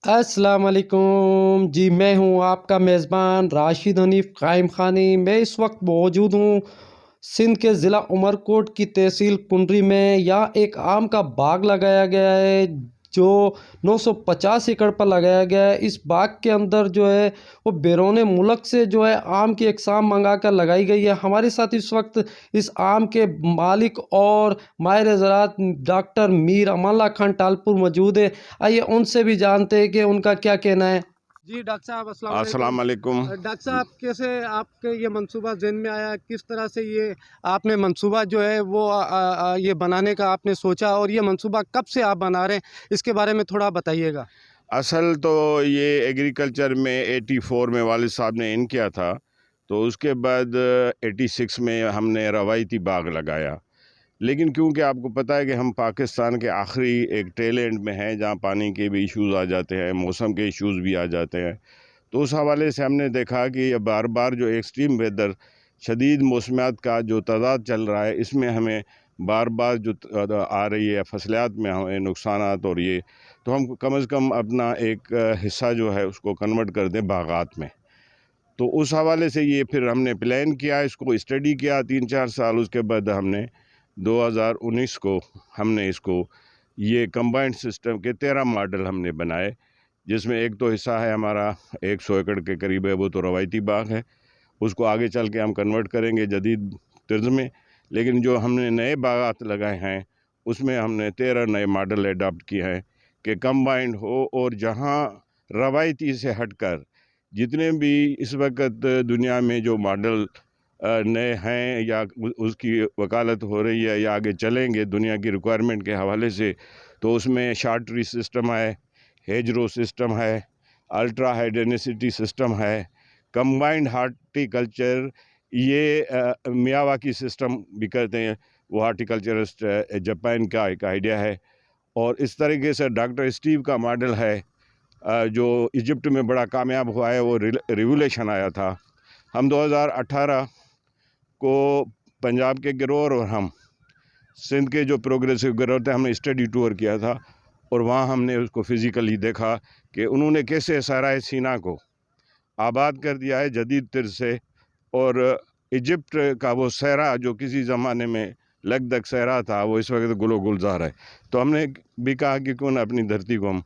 अस्सलाम वालेकुम जी। मैं हूँ आपका मेज़बान राशिद हनीफ़ क़ाइम ख़ानी। मैं इस वक्त मौजूद हूँ सिंध के ज़िला उमरकोट की तहसील कुंडरी में। यहाँ एक आम का बाग लगाया गया है जो 950 एकड़ पर लगाया गया है। इस बाग के अंदर जो है वो बैरून मुल्क से जो है आम की अक़साम मंगा कर लगाई गई है। हमारे साथ इस वक्त इस आम के मालिक और माहिर ज़राअत डॉक्टर मीर अमान खान टालपुर मौजूद है। आइए उनसे भी जानते हैं कि उनका क्या कहना है। जी डॉक्टर साहब, अस्सलाम वालेकुम। अस्सलाम वालेकुम। डॉक्टर साहब, कैसे आपके ये मंसूबा ज़हन में आया? किस तरह से ये आपने मंसूबा जो है वो ये बनाने का आपने सोचा, और ये मंसूबा कब से आप बना रहे हैं, इसके बारे में थोड़ा बताइएगा। असल तो ये एग्रीकल्चर में 84 में वालिद साहब ने इन किया था, तो उसके बाद 86 में हमने रवायती बाग लगाया। लेकिन क्योंकि आपको पता है कि हम पाकिस्तान के आखिरी एक टेल एंड में हैं जहाँ पानी के भी इश्यूज़ आ जाते हैं, मौसम के इश्यूज़ भी आ जाते हैं। तो उस हवाले से हमने देखा कि ये बार बार जो एक्सट्रीम वेदर, शदीद मौसमियात का जो तज़ाद चल रहा है, इसमें हमें बार बार जो आ रही है फसलियात में हमें नुकसानात, और ये तो हम कम से कम अपना एक हिस्सा जो है उसको कन्वर्ट कर दें बागात में। तो उस हवाले से ये फिर हमने प्लान किया, इसको स्टडी किया 3-4 साल। उसके बाद हमने 2019 को हमने इसको ये कंबाइंड सिस्टम के 13 मॉडल हमने बनाए, जिसमें एक तो हिस्सा है हमारा 100 एकड़ के करीब है, वो तो रवायती बाग है। उसको आगे चल के हम कन्वर्ट करेंगे जदीद तर्ज में। लेकिन जो हमने नए बागात लगाए हैं उसमें हमने 13 नए मॉडल अडॉप्ट किए हैं कि कंबाइंड हो, और जहाँ रवायती से हटकर जितने भी इस वक्त दुनिया में जो मॉडल नए हैं या उसकी वकालत हो रही है या आगे चलेंगे दुनिया की रिक्वायरमेंट के हवाले से, तो उसमें शॉर्ट ट्री सिस्टम है, हेजरो सिस्टम है, अल्ट्रा हाई डेंसिटी सिस्टम है, कंबाइंड हार्टिकल्चर, ये मियावाकी सिस्टम भी करते हैं, वो हार्टिकल्चरिस्ट जापान का एक आइडिया है। और इस तरीके से डॉक्टर स्टीव का मॉडल है जो इजिप्ट में बड़ा कामयाब हुआ है, वो रिवोल्यूशन आया था। हम 2018 को पंजाब के गिरोर और हम सिंध के जो प्रोग्रेसिव गिरोर थे, हमने स्टडी टूर किया था, और वहाँ हमने उसको फिज़िकली देखा कि उन्होंने कैसे सराय सीना को आबाद कर दिया है जदीद तर्ज से। और इजिप्ट का वो सहरा जो किसी ज़माने में लगदग सहरा था, वो इस वक्त गुलो गुलजार है। तो हमने भी कहा कि क्यों ना अपनी धरती को हम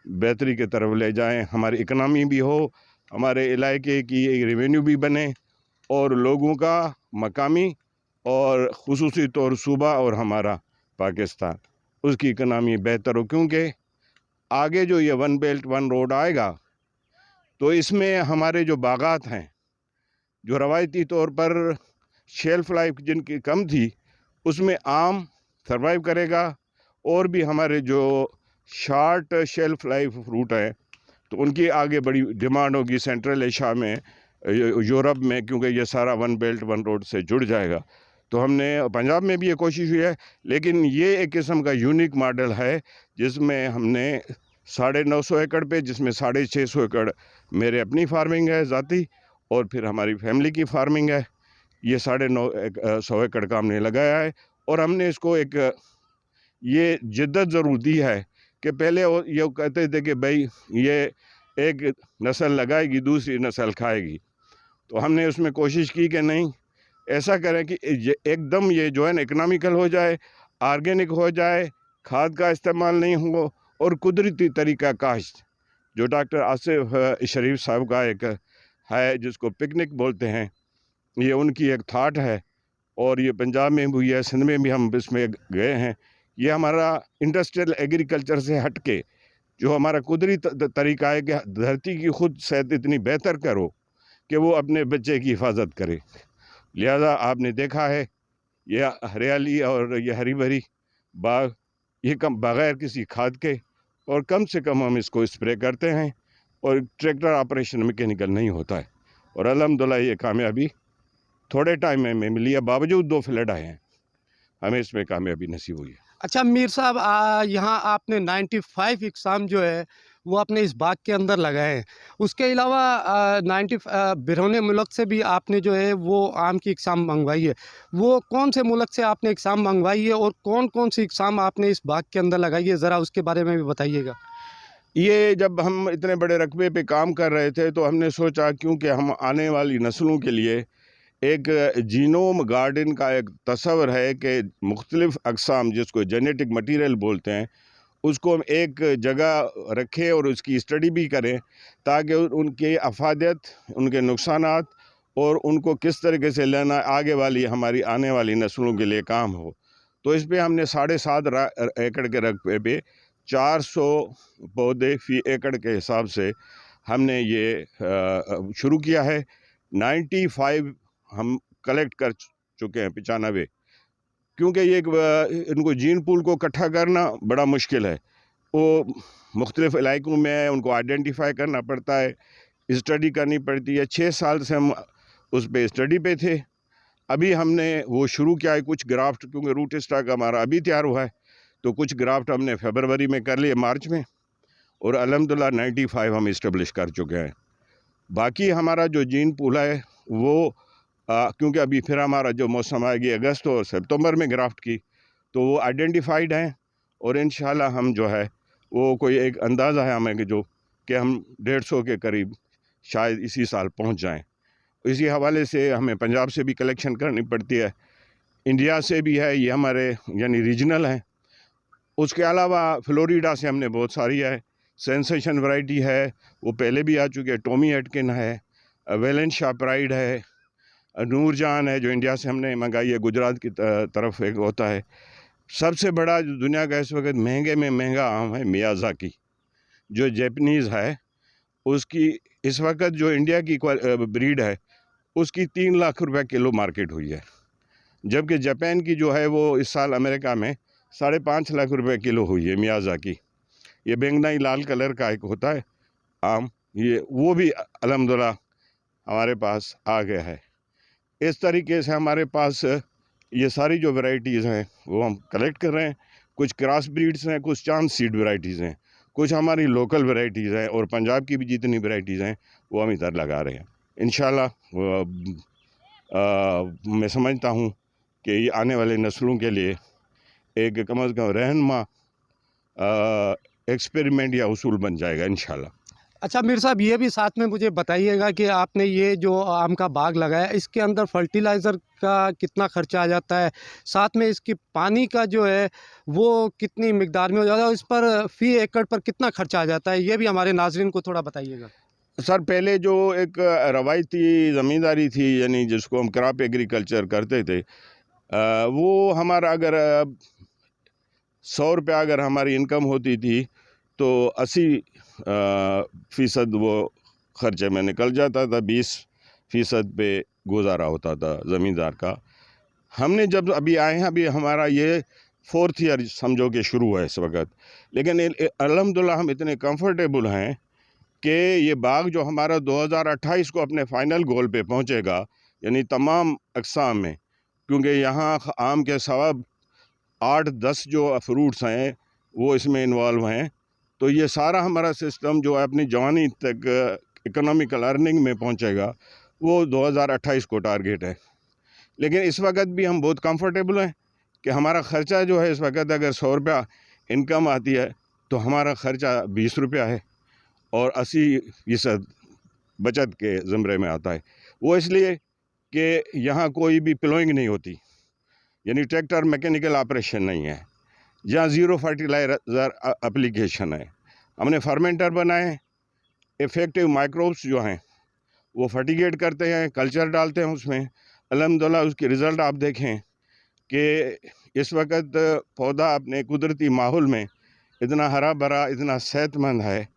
बेहतरी की तरफ ले जाएं, हमारी इकनॉमी भी हो, हमारे इलाके की एक रेवेन्यू भी बने, और लोगों का मकामी और खुसूसी तौर सूबा और हमारा पाकिस्तान उसकी इकनॉमी बेहतर हो। क्योंकि आगे जो ये वन बेल्ट वन रोड आएगा, तो इसमें हमारे जो बागात हैं जो रवायती तौर पर शेल्फ लाइफ जिनकी कम थी, उसमें आम सरवाइव करेगा, और भी हमारे जो शॉर्ट शेल्फ लाइफ फ्रूट हैं तो उनकी आगे बड़ी डिमांड होगी सेंट्रल एशिया में, यूरोप में, क्योंकि ये सारा वन बेल्ट वन रोड से जुड़ जाएगा। तो हमने पंजाब में भी ये कोशिश हुई है, लेकिन ये एक किस्म का यूनिक मॉडल है जिसमें हमने 950 एकड़ पे, जिसमें 650 एकड़ मेरे अपनी फार्मिंग है ज़ाती, और फिर हमारी फैमिली की फार्मिंग है। ये 950 एकड़ का हमने लगाया है, और हमने इसको एक ये जिद्दत ज़रूर दी है कि पहले वो ये कहते थे कि भाई ये एक नस्ल लगाएगी दूसरी नस्ल खाएगी, तो हमने उसमें कोशिश की कि नहीं, ऐसा करें कि एकदम ये जो है ना इकनॉमिकल हो जाए, ऑर्गेनिक हो जाए, खाद का इस्तेमाल नहीं हो, और कुदरती तरीका काश्त जो डॉक्टर आसिफ शरीफ साहब का एक है जिसको पिकनिक बोलते हैं, ये उनकी एक थाट है, और ये पंजाब में भी हुई है, सिंध में भी हम इसमें गए हैं। ये हमारा इंडस्ट्रियल एग्रीकल्चर से हट के जो हमारा कुदरती तरीका है कि धरती की खुद सेहत इतनी बेहतर करो कि वो अपने बच्चे की हिफाजत करे। लिहाजा आपने देखा है ये हरियाली और ये हरी भरी बाग, ये कम बग़ैर किसी खाद के, और कम से कम हम इसको स्प्रे करते हैं, और ट्रैक्टर ऑपरेशन मैकेनिकल नहीं होता है, और अल्हम्दुलिल्लाह ये कामयाबी थोड़े टाइम में मिली है, बावजूद 2 फ्लड आए हैं, हमें इसमें कामयाबी नसीब हुई है। अच्छा मीर साहब, यहाँ आपने 95 इकसाम जो है वो आपने इस बाग के अंदर लगाए हैं। उसके अलावा 90 बैरून मुल्क से भी आपने जो है वो आम की इकसाम मंगवाई है। वो कौन से मुल्क से आपने इकसाम मंगवाई है, और कौन कौन सी इकसाम आपने इस बाग के अंदर लगाई है, ज़रा उसके बारे में भी बताइएगा। ये जब हम इतने बड़े रकबे पे काम कर रहे थे तो हमने सोचा क्योंकि हम आने वाली नस्लों के लिए एक जीनोम गार्डन का एक तस्वर है कि मुख्तलिफ़ अक़साम जिसको जेनेटिक मटीरियल बोलते हैं उसको हम एक जगह रखें और उसकी स्टडी भी करें ताकि उनकी अफादियत, उनके नुकसानात और उनको किस तरीके से लेना आगे वाली हमारी आने वाली नस्लों के लिए काम हो। तो इस पे हमने 7.5 एकड़ के रकबे पे 400 पौधे फ़ी एकड़ के हिसाब से हमने ये शुरू किया है। 95 हम कलेक्ट कर चुके हैं, 95, क्योंकि ये इनको जीन पूल को इकट्ठा करना बड़ा मुश्किल है। वो मुख्तलिफ़ इलाकों में उनको आइडेंटिफ़ाई करना पड़ता है, स्टडी करनी पड़ती है। 6 साल से हम उस पे स्टडी पे थे। अभी हमने वो शुरू किया है कुछ ग्राफ्ट, क्योंकि रूट स्टॉक हमारा अभी तैयार हुआ है, तो कुछ ग्राफ्ट हमने फरवरी में कर लिए, मार्च में, और अल्हम्दुलिल्लाह 95 हम इस्टेब्लिश कर चुके हैं। बाकी हमारा जो जीन पूल है वो क्योंकि अभी फिर हमारा जो मौसम आएगी अगस्त और सितंबर में ग्राफ्ट की, तो वो आइडेंटिफाइड हैं और इंशाल्लाह हम जो है वो कोई एक अंदाज़ा है हमें कि हम 150 के करीब शायद इसी साल पहुंच जाएं। इसी हवाले से हमें पंजाब से भी कलेक्शन करनी पड़ती है, इंडिया से भी है, ये हमारे यानी रीजनल हैं। उसके अलावा फ्लोरिडा से हमने बहुत सारी है, सेंसेशन वैरायटी है, वो पहले भी आ चुकी है, टॉमी एटकिन है, वेलेंशिया प्राइड है, नूरजान है जो इंडिया से हमने मंगाई है, गुजरात की तरफ एक होता है। सबसे बड़ा जो दुनिया का इस वक्त महंगे में महंगा आम है मियाज़ाकी, जो जैपनीज़ है, उसकी इस वक्त जो इंडिया की ब्रीड है उसकी 3 लाख रुपए किलो मार्केट हुई है, जबकि जापान की जो है वो इस साल अमेरिका में 5.5 लाख रुपए किलो हुई है मियाज़ाकी। ये बैंगनी लाल कलर का एक होता है आम, ये वो भी अल्हम्दुलिल्लाह हमारे पास आ गया है। इस तरीके से हमारे पास ये सारी जो वैरायटीज़ हैं वो हम कलेक्ट कर रहे हैं। कुछ क्रॉस ब्रीड्स हैं, कुछ चांद सीड वैरायटीज़ हैं, कुछ हमारी लोकल वैरायटीज़ हैं, और पंजाब की भी जितनी वैरायटीज़ हैं वो हम इधर लगा रहे हैं। इंशाल्लाह मैं समझता हूँ कि ये आने वाले नस्लों के लिए एक कम अज़ कम रहनुमा एक्सपेरिमेंट या उसूल बन जाएगा इंशाल्लाह। अच्छा मीर साहब, ये भी साथ में मुझे बताइएगा कि आपने ये जो आम का बाग लगाया, इसके अंदर फर्टिलाइज़र का कितना खर्चा आ जाता है, साथ में इसकी पानी का जो है वो कितनी मिकदार में हो जाता है, और इस पर फ़ी एकड़ पर कितना खर्चा आ जाता है, ये भी हमारे नाज़रीन को थोड़ा बताइएगा। सर, पहले जो एक रवायती ज़मींदारी थी, यानी जिसको हम क्रॉप एग्रीकल्चर करते थे, वो हमारा अगर 100 रुपया अगर हमारी इनकम होती थी तो 80% वो ख़र्चे में निकल जाता था, 20% पे गुजारा होता था ज़मींदार का। हमने जब अभी आए हैं, अभी हमारा ये 4th ईयर समझो कि शुरू है इस वक्त, लेकिन अल्हम्दुलिल्लाह हम इतने कंफर्टेबल हैं कि ये बाग जो हमारा 2028 को अपने फाइनल गोल पे पहुंचेगा, यानी तमाम अक़साम में, क्योंकि यहाँ आम के सवा 8-10 जो फ्रूट्स हैं वो इसमें इन्वॉल्व हैं, तो ये सारा हमारा सिस्टम जो है अपनी जवानी तक इकोनॉमिकल अर्निंग में पहुंचेगा, वो 2028 को टारगेट है। लेकिन इस वक्त भी हम बहुत कंफर्टेबल हैं कि हमारा ख़र्चा जो है इस वक्त अगर 100 रुपया इनकम आती है तो हमारा ख़र्चा 20 रुपया है और 80% बचत के ज़मरे में आता है। वो इसलिए कि यहाँ कोई भी प्लोइंग नहीं होती, यानी ट्रैक्टर मैकेनिकल ऑपरेशन नहीं है, यहाँ ज़ीरो फर्टिलाइज़र एप्लीकेशन है। हमने फर्मेंटर बनाए, इफ़ेक्टिव माइक्रोब्स जो हैं वो फर्टिगेट करते हैं, कल्चर डालते हैं उसमें। अल्हम्दुलिल्लाह उसके रिज़ल्ट आप देखें कि इस वक्त पौधा अपने कुदरती माहौल में इतना हरा भरा, इतना सेहतमंद है।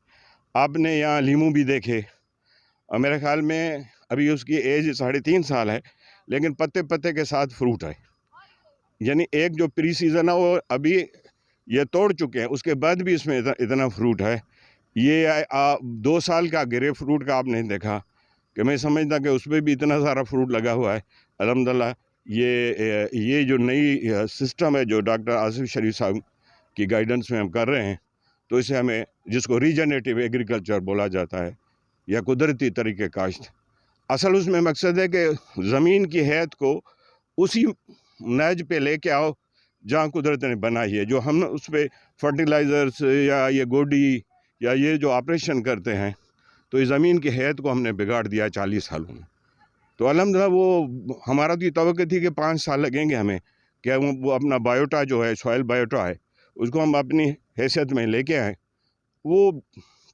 आपने यहाँ लीमू भी देखे, और मेरे ख़्याल में अभी उसकी एज 3.5 साल है, लेकिन पत्ते पत्ते के साथ फ्रूट है, यानी एक जो प्री सीज़न है वो अभी ये तोड़ चुके हैं, उसके बाद भी इसमें इतना फ्रूट है। ये 2 साल का ग्रेप फ्रूट का आपने देखा कि मैं समझता कि उसमें भी इतना सारा फ्रूट लगा हुआ है। अल्हम्दुलिल्लाह ये जो नई सिस्टम है जो डॉक्टर आसिफ शरीफ साहब की गाइडेंस में हम कर रहे हैं, तो इसे हमें, जिसको रीजनरेटिव एग्रीकल्चर बोला जाता है या कुदरती तरीके काश्त, असल उसमें मकसद है कि ज़मीन की हैत को उसी नहज पे लेके आओ जहाँ कुदरत ने बनाई है। जो हम उस पर फर्टिलाइज़र्स या ये गोडी या ये जो ऑपरेशन करते हैं, तो इस ज़मीन की हैत को हमने बिगाड़ दिया 40 सालों में। तो अल्हम्दुलिल्लाह वो हमारा तो ये तवक्को थी कि 5 साल लगेंगे हमें कि वो अपना बायोटा जो है, सॉइल बायोटा है, उसको हम अपनी हैसियत में लेके आएँ। वो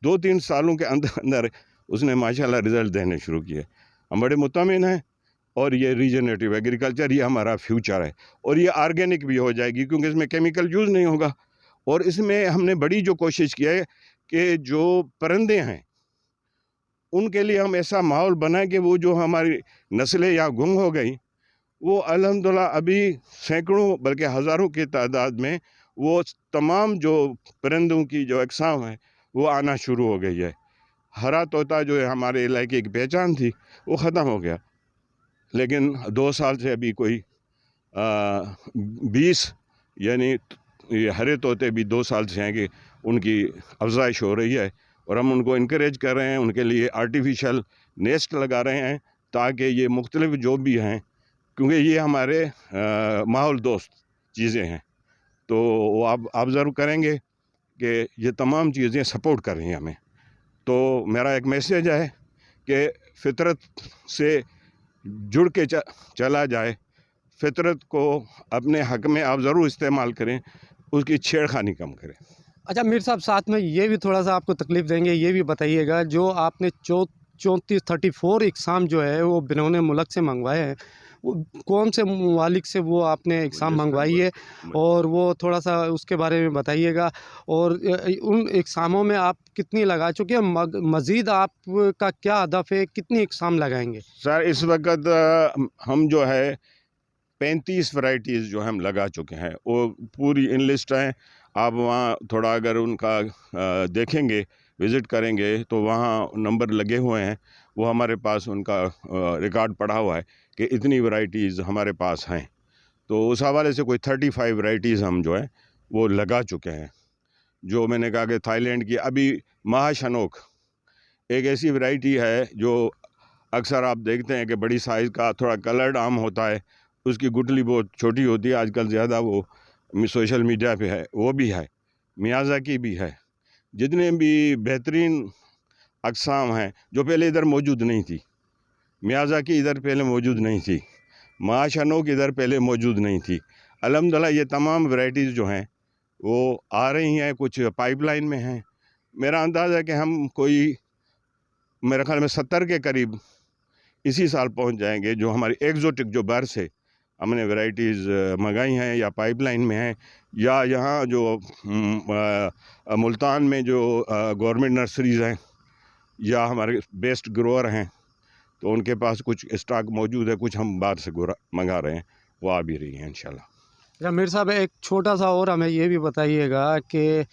2-3 सालों के अंदर अंदर उसने माशाल्लाह रिज़ल्ट देने शुरू किए। हम बड़े मुतमिन हैं और ये रीजनरेटिव एग्रीकल्चर ये हमारा फ्यूचर है और ये ऑर्गेनिक भी हो जाएगी क्योंकि इसमें केमिकल यूज़ नहीं होगा। और इसमें हमने बड़ी जो कोशिश की है कि जो परिंदे हैं उनके लिए हम ऐसा माहौल बनाएं कि वो जो हमारी नस्लें या गुम हो गई, वो अल्हम्दुलिल्लाह अभी सैकड़ों बल्कि हज़ारों की तादाद में वो तमाम जो परिंदों की जो अक़साम है वो आना शुरू हो गई है। हरा तोता जो है हमारे इलाके की पहचान थी वो ख़त्म हो गया, लेकिन 2 साल से अभी कोई 20 यानी ये हरे तोते भी 2 साल से हैं कि उनकी अफज़ाइश हो रही है और हम उनको इनकरेज कर रहे हैं, उनके लिए आर्टिफिशियल नेस्ट लगा रहे हैं ताकि ये मुख्तलिफ जो भी हैं, क्योंकि ये हमारे माहौल दोस्त चीज़ें हैं, तो वो आप ऑब्ज़र्व करेंगे कि ये तमाम चीज़ें सपोर्ट कर रही हैं हमें। तो मेरा एक मैसेज है कि फ़ितरत से जुड़ के चला जाए, फ़ितरत को अपने हक़ में आप ज़रूर इस्तेमाल करें, उसकी छेड़खानी कम करें। अच्छा मीर साहब, साथ में ये भी थोड़ा-सा आपको तकलीफ़ देंगे, ये भी बताइएगा जो आपने 34 इक़साम जो है वो बिनौने मुल्क से मंगवाए हैं, वो कौन से ममालिक से वो आपने इक़साम मंगवाई है और वो थोड़ा-सा उसके बारे में बताइएगा। और उन इक़सामों में आप कितनी लगा चुके हैं? मज़ीद आपका क्या हदफ़ है, कितनी इक़साम लगाएँगे? सर इस वक़्त हम जो है 35 वैराइटीज़ जो हम लगा चुके हैं, वो पूरी इन लिस्ट हैं। आप वहाँ थोड़ा अगर उनका देखेंगे, विज़िट करेंगे तो वहाँ नंबर लगे हुए हैं, वो हमारे पास उनका रिकॉर्ड पड़ा हुआ है कि इतनी वैराइटीज़ हमारे पास हैं। तो उस हवाले से कोई 35 वैराइटीज़ हम जो है वो लगा चुके हैं। जो मैंने कहा कि थाईलैंड की अभी महाशनोक एक ऐसी वैरायटी है जो अक्सर आप देखते हैं कि बड़ी साइज़ का थोड़ा कलर्ड आम होता है, उसकी गुठली बहुत छोटी होती है, आजकल ज़्यादा वो सोशल मीडिया पे है, वो भी है। मियाज़ाकी भी है। जितने भी बेहतरीन अक़साम हैं जो पहले इधर मौजूद नहीं थी। मियाज़ाकी इधर पहले मौजूद नहीं थी, महाशनोक इधर पहले मौजूद नहीं थी। अल्हम्दुलिल्लाह ये तमाम वैराइटीज़ जो हैं वो आ रही हैं, कुछ पाइपलाइन में हैं। मेरा अंदाज़ा है कि हम कोई मेरे ख़्याल में 70 के करीब इसी साल पहुंच जाएंगे जो हमारी एक्ज़ोटिक जो बाहर से हमने वैराइटीज़ मंगाई हैं या पाइपलाइन में हैं, या यहाँ जो मुल्तान में जो गवर्नमेंट नर्सरीज़ हैं या हमारे बेस्ट ग्रोअर हैं, तो उनके पास कुछ स्टॉक मौजूद है, कुछ हम बाहर से मंगा रहे हैं, वो आ भी रही हैं इंशाल्लाह। अच्छा मीर साहब, एक छोटा-सा और हमें ये भी बताइएगा कि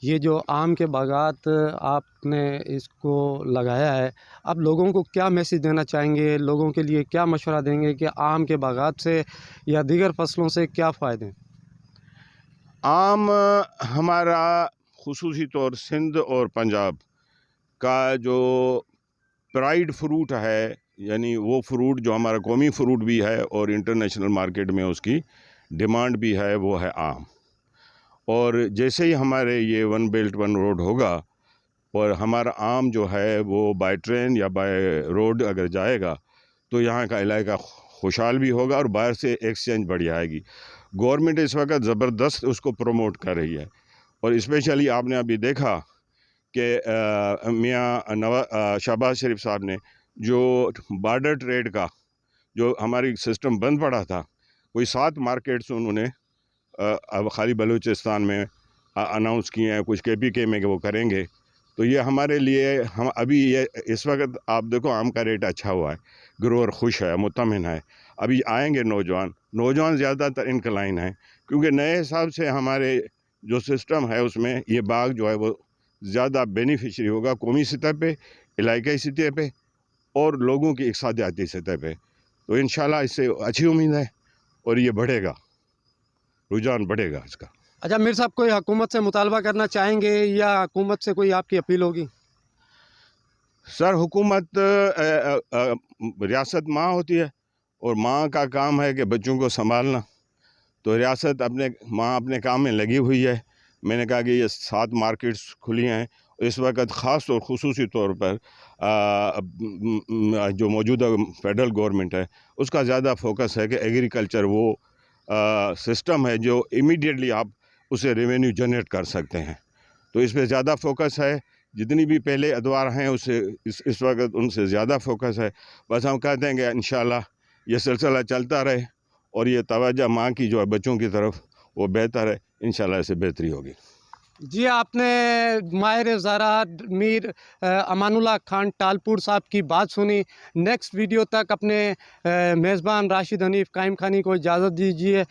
ये जो आम के बागात आपने इसको लगाया है, आप लोगों को क्या मैसेज देना चाहेंगे? लोगों के लिए क्या मशवरा देंगे कि आम के बागात से या दीगर फसलों से क्या फ़ायदे हैं? आम हमारा ख़ुसूसी तौर सिंध और पंजाब का जो प्राइड फ्रूट है, यानी वो फ्रूट जो हमारा कौमी फ्रूट भी है और इंटरनेशनल मार्केट में उसकी डिमांड भी है, वो है आम। और जैसे ही हमारे ये वन बेल्ट वन रोड होगा और हमारा आम जो है वो बाय ट्रेन या बाय रोड अगर जाएगा तो यहाँ का इलाका खुशहाल भी होगा और बाहर से एक्सचेंज बढ़ जाएगी। गवर्नमेंट इस वक्त ज़बरदस्त उसको प्रमोट कर रही है और स्पेशली आपने अभी देखा कि मियाँ शहबाज शरीफ साहब ने जो बॉर्डर ट्रेड का जो हमारी सिस्टम बंद पड़ा था, कोई 7 मार्केट्स उन्होंने अब खाली बलूचिस्तान में अनाउंस किए हैं, कुछ KPK में कि वो करेंगे। तो ये हमारे लिए हम अभी ये इस वक्त आप देखो आम का रेट अच्छा हुआ है, ग्रोअर खुश है, मुतमिन है। अभी आएंगे नौजवान ज़्यादातर इनक्लाइन हैं क्योंकि नए हिसाब से हमारे जो सिस्टम है उसमें ये बाग जो है वो ज़्यादा बेनिफिशरी होगा कौमी सतह पे, इलाकाई सतह पे और लोगों की इक़्तिसादी सतह पे। तो इंशाल्लाह इससे अच्छी उम्मीद है और ये बढ़ेगा, रुझान बढ़ेगा इसका। अच्छा मीर साहब, कोई हुकूमत से मुतालबा करना चाहेंगे या हुकूमत से कोई आपकी अपील होगी? सर हुकूमत रियासत माँ होती है और माँ का काम है कि बच्चों को संभालना, तो रियासत अपने काम में लगी हुई है। मैंने कहा कि ये 7 मार्केट्स खुली हैं इस वक्त ख़ास और ख़ुसूसी तौर पर जो मौजूदा फेडरल गवर्नमेंट है उसका ज़्यादा फोकस है कि एग्रीकल्चर वो सिस्टम है जो इमीडिएटली आप उसे रेवेन्यू जनरेट कर सकते हैं। तो इस पे ज़्यादा फोकस है। जितनी भी पहले अदवार हैं उससे इस वक्त उनसे ज़्यादा फोकस है। बस हम कहते हैं कि इंशाल्लाह ये सिलसिला चलता रहे और ये तवज्जो माँ की जो है बच्चों की तरफ वो बेहतर है। इंशाल्लाह इससे बेहतरी होगी। जी, आपने माहिर ज़राअत मीर अमानुल्लाह खान टालपुर साहब की बात सुनी। नेक्स्ट वीडियो तक अपने मेज़बान राशिद हनीफ़ कायम खानी को इजाज़त दीजिए।